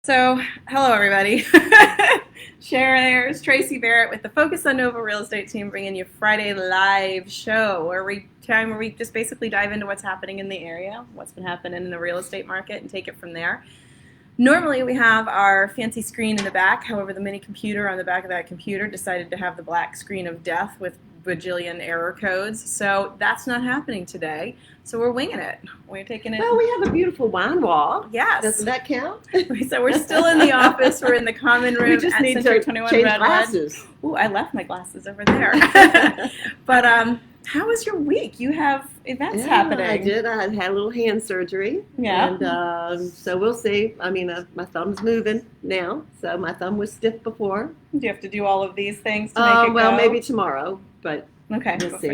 So, hello everybody. Sharon and Tracey, Barrett with the Focus on Nova Real Estate team bringing you Friday live show where we just basically dive into what's happening in the area, what's been happening in the real estate market, and take it from there. Normally we have our fancy screen in the back, however the mini computer on the back of that computer decided to have the black screen of death with bajillion error codes, so that's not happening today. So we're winging it. We're taking it. Well, we have a beautiful wine wall. Yes. Doesn't that count? So we're still in the office. We're in the common room. We just at need Century to 21 change Redwood. glasses. Ooh, I left my glasses over there. But how was your week? You have events happening. I did. I had a little hand surgery. Yeah. And so we'll see. I mean, my thumb's moving now. So my thumb was stiff before. Do you have to do all of these things to make it Well, go? maybe tomorrow. But okay. we'll see.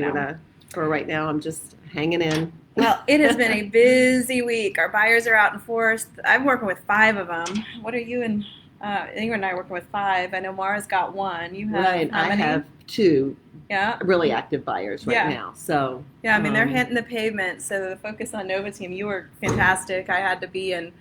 For right now, I'm just hanging in. Well, it has been a busy week. Our buyers are out in force. I'm working with 5 of them. What are you and Ingrid and I are working with 5. I know Maura's got 1. You have Right. how many? I have 2 really Yeah. active buyers right now. So Yeah, I mean, they're hitting the pavement. So the Focus on Nova team, you were fantastic. I had to be in,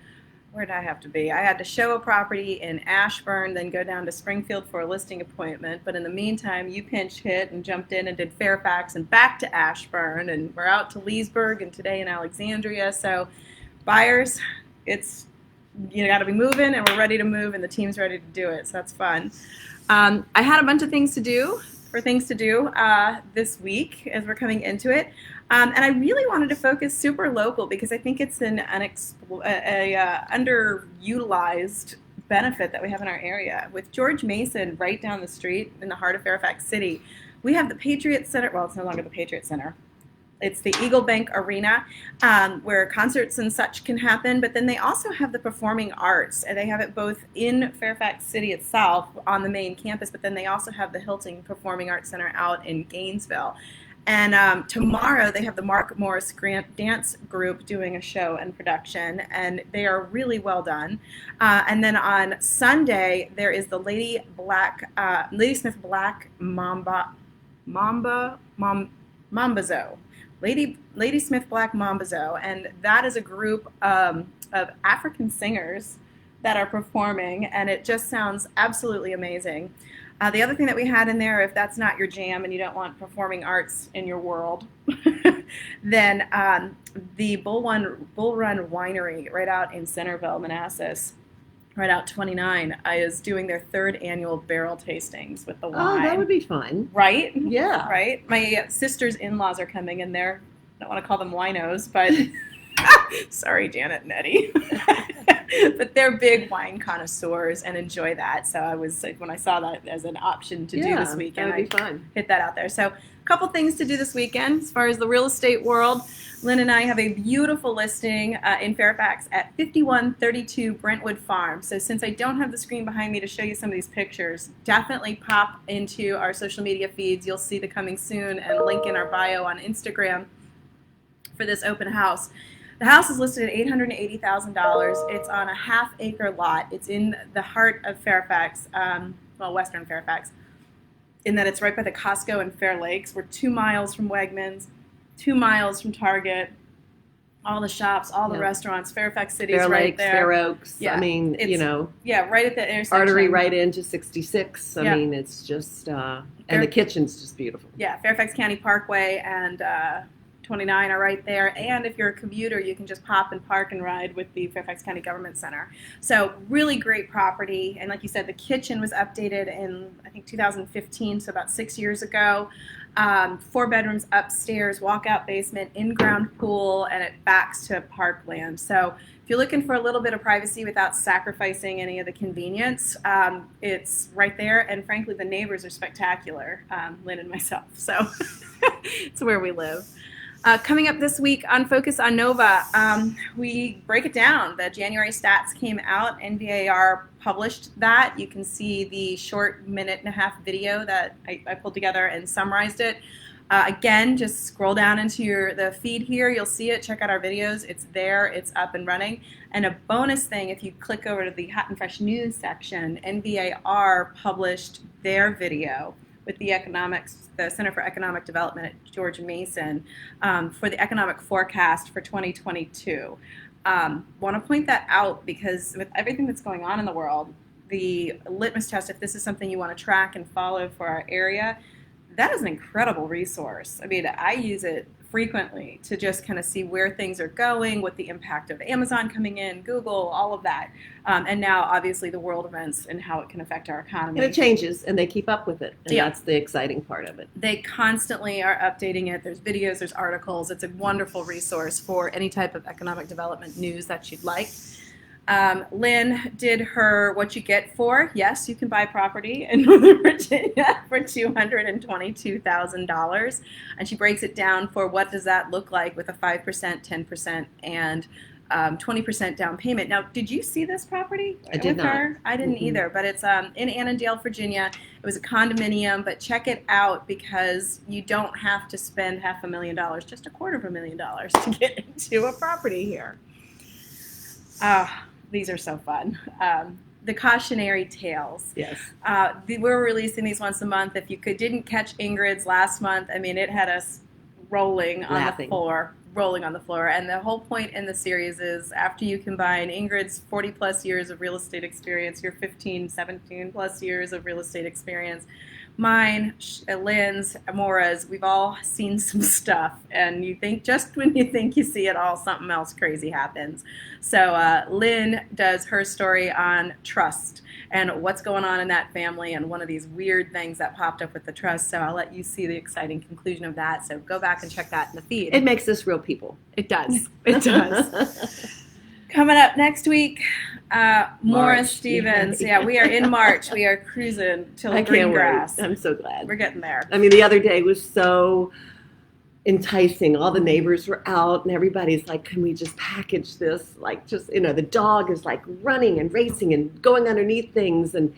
where did I have to be? I had to show a property in Ashburn, then go down to Springfield for a listing appointment. But in the meantime, you pinch hit and jumped in and did Fairfax and back to Ashburn. And we're out to Leesburg and today in Alexandria. So buyers, it's, you got to be moving, and we're ready to move, and the team's ready to do it. So that's fun. I had a bunch of things to do this week as we're coming into it. And I really wanted to focus super local because I think it's an underutilized benefit that we have in our area. With George Mason right down the street in the heart of Fairfax City, we have the Patriot Center. Well, it's no longer the Patriot Center. It's the Eagle Bank Arena where concerts and such can happen, but then they also have the Performing Arts, and they have it both in Fairfax City itself on the main campus, but then they also have the Hilton Performing Arts Center out in Gainesville. And tomorrow they have the Mark Morris Grant Dance Group doing a show and production, and they are really well done. And then on Sunday there is the Lady Smith Black Mambazo. Lady Smith Black Mambazo, and that is a group of African singers that are performing, and it just sounds absolutely amazing. The other thing that we had in there, if that's not your jam and you don't want performing arts in your world, then the Bull Run Winery right out in Centerville, Manassas, right out 29, is doing their 3rd annual barrel tastings with the wine. Oh, that would be fun. Right? Yeah. Right? My sister's in-laws are coming, and I don't want to call them winos, but sorry, Janet and Eddie. But they're big wine connoisseurs and enjoy that. So I was, when I saw that as an option to do this weekend, that would be fun. Hit that out there. So a couple things to do this weekend as far as the real estate world. Lynn and I have a beautiful listing in Fairfax at 5132 Brentwood Farm. So since I don't have the screen behind me to show you some of these pictures, definitely pop into our social media feeds. You'll see the coming soon and link in our bio on Instagram for this open house. The house is listed at $880,000. It's on a half-acre lot. It's in the heart of Fairfax, western Fairfax, in that it's right by the Costco and Fair Lakes. We're 2 miles from Wegmans, 2 miles from Target, all the shops, all the restaurants. Fairfax City's Fair right Lakes, there. Fair Oaks. Yeah. I mean, right at the intersection. Artery right into 66. I mean, it's just, and the kitchen's just beautiful. Yeah, Fairfax County Parkway and 29 are right there, and if you're a commuter, you can just pop and park and ride with the Fairfax County Government Center. So really great property, and like you said, the kitchen was updated in, I think, 2015, so about 6 years ago. 4 bedrooms upstairs, walkout basement, in-ground pool, and it backs to parkland. So if you're looking for a little bit of privacy without sacrificing any of the convenience, it's right there, and frankly, the neighbors are spectacular, Lynn and myself, so it's where we live. Coming up this week on Focus on Nova, we break it down. The January stats came out. NVAR published that. You can see the short 1.5-minute video that I pulled together and summarized it. Again, just scroll down into the feed here. You'll see it. Check out our videos. It's there. It's up and running. And a bonus thing, if you click over to the Hot and Fresh News section, NVAR published their video with the Center for Economic Development at George Mason for the economic forecast for 2022. Want to point that out because with everything that's going on in the world, the litmus test, if this is something you want to track and follow for our area, that is an incredible resource. I mean, I use it frequently to just kind of see where things are going, what the impact of Amazon coming in, Google, all of that. And now, obviously, the world events and how it can affect our economy. And it changes, and they keep up with it. And Yeah. that's the exciting part of it. They constantly are updating it. There's videos, there's articles. It's a wonderful resource for any type of economic development news that you'd like. Lynn did her what you get for. Yes, you can buy property in Northern Virginia for $222,000. And she breaks it down for what does that look like with a 5%, 10%, and 20% down payment. Now, did you see this property I did with not. her? I didn't either, but it's in Annandale, Virginia. It was a condominium, but check it out because you don't have to spend $500,000, just $250,000 to get into a property here. These are so fun. The cautionary tales. Yes. We're releasing these once a month. If you didn't catch Ingrid's last month, I mean, it had us rolling on the floor. And the whole point in the series is after you combine Ingrid's 40 plus years of real estate experience, your 15, 17 plus years of real estate experience, mine, Lynn's, Maura's, we've all seen some stuff. And you think, just when you think you see it all, something else crazy happens. So Lynn does her story on trust and what's going on in that family and one of these weird things that popped up with the trust. So I'll let you see the exciting conclusion of that. So go back and check that in the feed. It makes us real people. It does. It does. Coming up next week, Maura Stevens. Yeah, we are in March. We are cruising till the green grass. I'm so glad. We're getting there. I mean, the other day was so enticing. All the neighbors were out and everybody's like, can we just package this? Like, just, the dog is like running and racing and going underneath things. And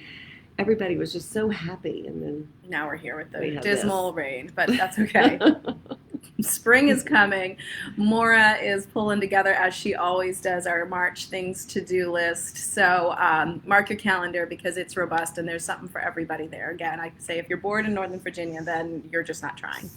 everybody was just so happy. And then now we're here with the dismal rain, but that's okay. Spring is coming. Maura is pulling together, as she always does, our March things to do list. So mark your calendar because it's robust and there's something for everybody there. Again, I say if you're bored in Northern Virginia, then you're just not trying.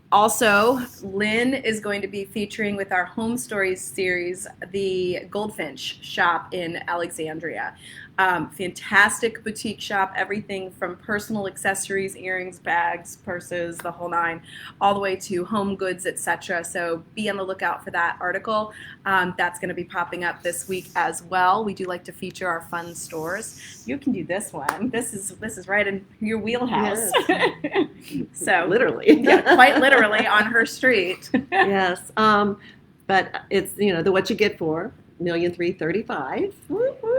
Also, Lynn is going to be featuring with our Home Stories series, the Goldfinch shop in Alexandria. Fantastic boutique shop, everything from personal accessories, earrings, bags, purses, the whole nine, all the way to home goods, etc. So be on the lookout for that article. That's going to be popping up this week as well. We do like to feature our fun stores. You can do this one. This is right in your wheelhouse. Yes. So literally, yeah, quite literally on her street. Yes, but it's the what you get for $1,335,000.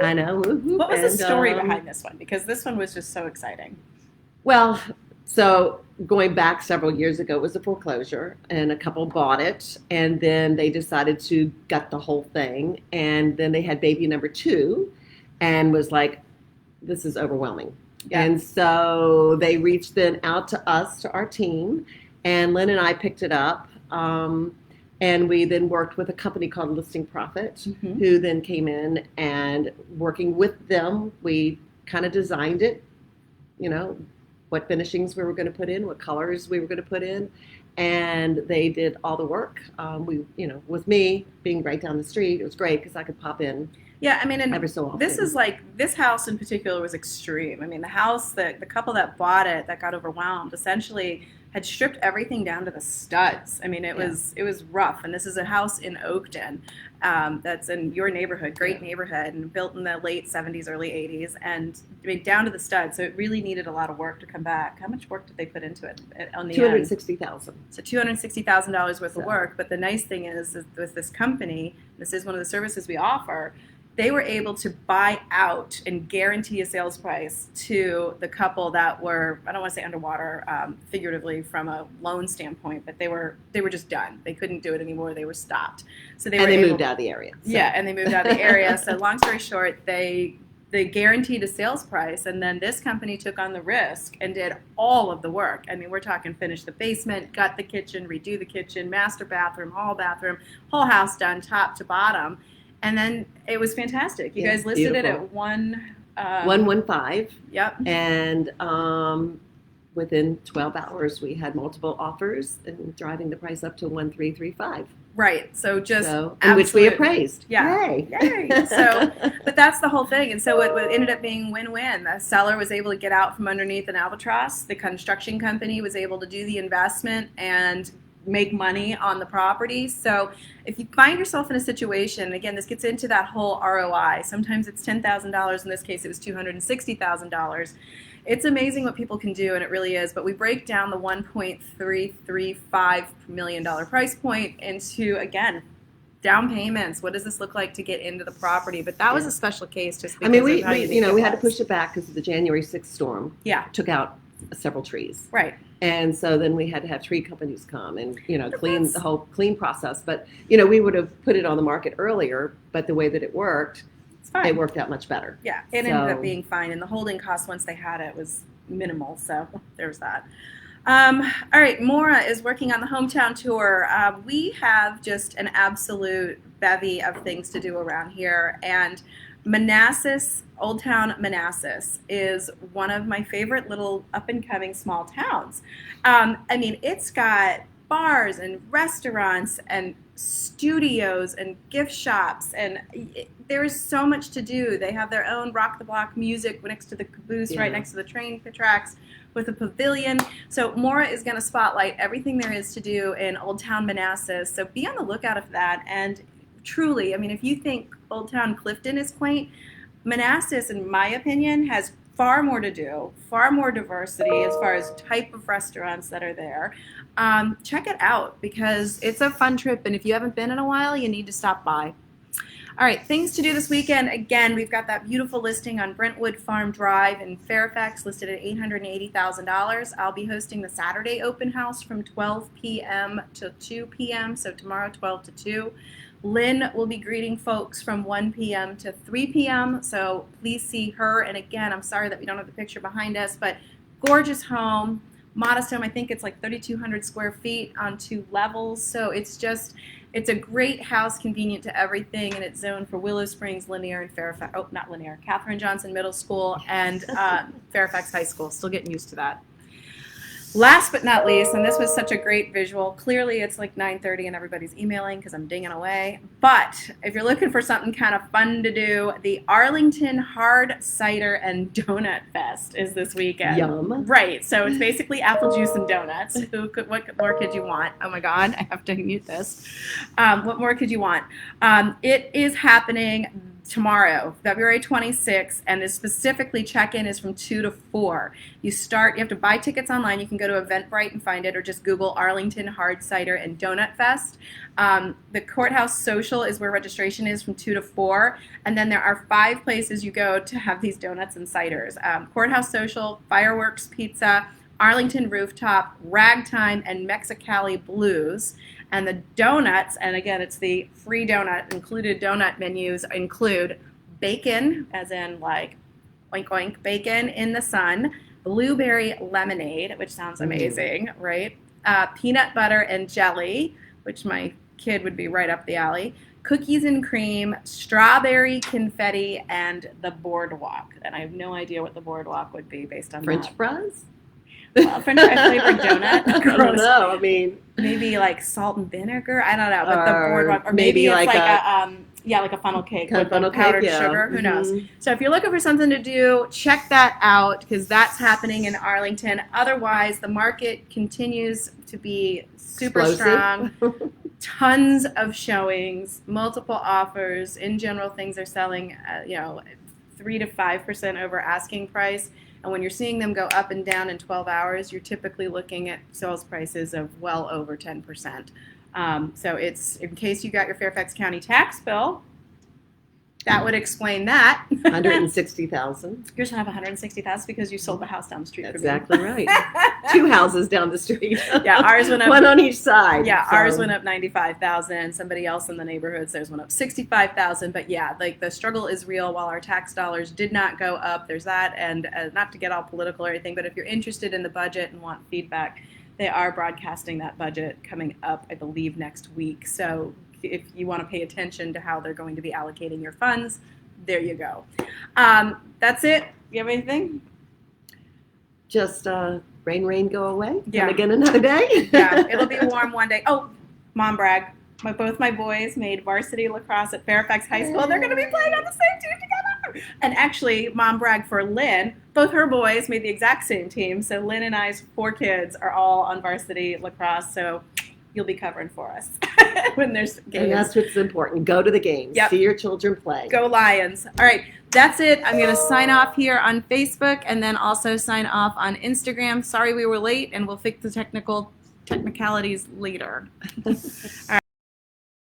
I know. What was the story behind this one? Because this one was just so exciting. Well, so going back several years ago, it was a foreclosure, and a couple bought it, and then they decided to gut the whole thing, and then they had baby number 2, and was like, this is overwhelming. Yeah. And so they reached then out to us, to our team, and Lynn and I picked it up. And we then worked with a company called Listing Profit, who then came in, and working with them, we kind of designed it, what finishings we were going to put in, what colors we were going to put in, and they did all the work. With me being right down the street, it was great because I could pop in. Yeah, I mean, and every so often. This is like, this house in particular was extreme. I mean, the house, the couple that bought it, that got overwhelmed, essentially had stripped everything down to the studs. I mean, it was rough. And this is a house in Oakton that's in your neighborhood, great neighborhood, and built in the late 70s, early 80s, and I mean, down to the studs. So it really needed a lot of work to come back. How much work did they put into it on the $260,000. So $260,000 worth of work. But the nice thing is with this company, this is one of the services we offer, they were able to buy out and guarantee a sales price to the couple that were, I don't want to say underwater figuratively from a loan standpoint, but they were just done. They couldn't do it anymore. They were stopped. So they moved out of the area. So. Yeah, and they moved out of the area. So long story short, they guaranteed a sales price, and then this company took on the risk and did all of the work. I mean, we're talking finish the basement, gut the kitchen, redo the kitchen, master bathroom, whole house done top to bottom. And then it was fantastic. You guys listed it at 115. Yep. And within 12 hours, we had multiple offers and driving the price up to 1,335. Right. So just in which we absolute- appraised. Yeah. Yay. Yay. So, but that's the whole thing. And so it ended up being win-win. The seller was able to get out from underneath an albatross. The construction company was able to do the investment and make money on the property. So if you find yourself in a situation, again, this gets into that whole ROI. Sometimes it's $10,000. In this case, it was $260,000. It's amazing what people can do, and it really is. But we break down the $1.335 million price point into, again, down payments. What does this look like to get into the property? But that was a special case, just because we of how unique we it had to was. push it back because of the January 6th storm. Yeah. Took out several trees. Right. And so then we had to have tree companies come and, But clean that's- the whole clean process. But, we would have put it on the market earlier, but the way that it worked, It's fine. it worked out much better. Yeah, it ended So- up being fine, and the holding cost once they had it was minimal. So there's that. All right, Maura is working on the hometown tour. We have just an absolute bevy of things to do around here, and Manassas, Old Town Manassas, is one of my favorite little up-and-coming small towns. It's got bars and restaurants and studios and gift shops, and there is so much to do. They have their own Rock the Block music next to the caboose, right next to the train tracks, with a pavilion. So Maura is going to spotlight everything there is to do in Old Town Manassas. So be on the lookout for that. And truly, if you think Old Town Clifton is quaint, Manassas, in my opinion, has far more to do, far more diversity as far as type of restaurants that are there. Check it out because it's a fun trip, and if you haven't been in a while, you need to stop by. All right, things to do this weekend. Again, we've got that beautiful listing on Brentwood Farm Drive in Fairfax, listed at $880,000. I'll be hosting the Saturday open house from 12 p.m. to 2 p.m., so tomorrow 12 to 2. Lynn will be greeting folks from 1 p.m. to 3 p.m., so please see her. And again, I'm sorry that we don't have the picture behind us, but gorgeous home, modest home. I think it's like 3,200 square feet on 2 levels, so it's a great house, convenient to everything, and it's zoned for Willow Springs, Linear, and Fairfax. Oh, not Linear. Catherine Johnson Middle School and Fairfax High School. Still getting used to that. Last but not least, and this was such a great visual. Clearly, it's like 9:30 and everybody's emailing because I'm dinging away. But if you're looking for something kind of fun to do, the Arlington Hard Cider and Donut Fest is this weekend. Yum. Right. So it's basically apple juice and donuts. What more could you want? Oh my God, I have to mute this. What more could you want? It is happening tomorrow, February 26th, and the specifically check-in is from 2 to 4. You have to buy tickets online. You can go to Eventbrite and find it, or just Google Arlington Hard Cider and Donut Fest. The Courthouse Social is where registration is from 2 to 4, and then there are 5 places you go to have these donuts and ciders. Courthouse Social, Fireworks Pizza, Arlington Rooftop, Ragtime, and Mexicali Blues. And the donuts, and again, it's the free donut, included donut menus include bacon, as in like oink oink, bacon in the sun, blueberry lemonade, which sounds amazing, right? Peanut butter and jelly, which my kid would be right up the alley, cookies and cream, strawberry confetti, and the boardwalk. And I have no idea what the boardwalk would be based on French that. fries? Well, French fry flavored donut. I don't know. Maybe like salt and vinegar. I don't know, but the Or boardwalk, or maybe maybe it's like like a funnel cake Kind with of funnel powdered cake, yeah. sugar. Who knows? Mhm. So if you're looking for something to do, check that out because that's happening in Arlington. Otherwise, the market continues to be super Explosive. strong. Tons of showings, multiple offers. In general, things are selling, 3 to 5% over asking price. And when you're seeing them go up and down in 12 hours, you're typically looking at sales prices of well over 10%. So it's, in case you got your Fairfax County tax bill, that would explain that. 160,000. Yours have 160,000 because you sold the house down the street. Exactly right. 2 houses down the street. Yeah, ours went up. One on each side. Yeah, so. ours went up 95,000. Somebody else in the neighborhood says went up 65,000. But yeah, like the struggle is real. While our tax dollars did not go up, there's that. And not to get all political or anything, but if you're interested in the budget and want feedback, they are broadcasting that budget coming up, I believe, next week. So if you want to pay attention to how they're going to be allocating your funds, there you go. That's it. You have anything? Just rain, go away. Yeah. Come again another day. Yeah, it'll be warm one day. Oh, mom brag. Both my boys made varsity lacrosse at Fairfax High School. They're going to be playing on the same team together. And actually, Mom bragged for Lynn. Both her boys made the exact same team. So Lynn and I's 4 kids are all on varsity lacrosse. So you'll be covering for us when there's games. And that's what's important. Go to the games. Yep. See your children play. Go Lions. All right. That's it. I'm going to sign off here on Facebook and then also sign off on Instagram. Sorry we were late, and we'll fix the technicalities later. All right.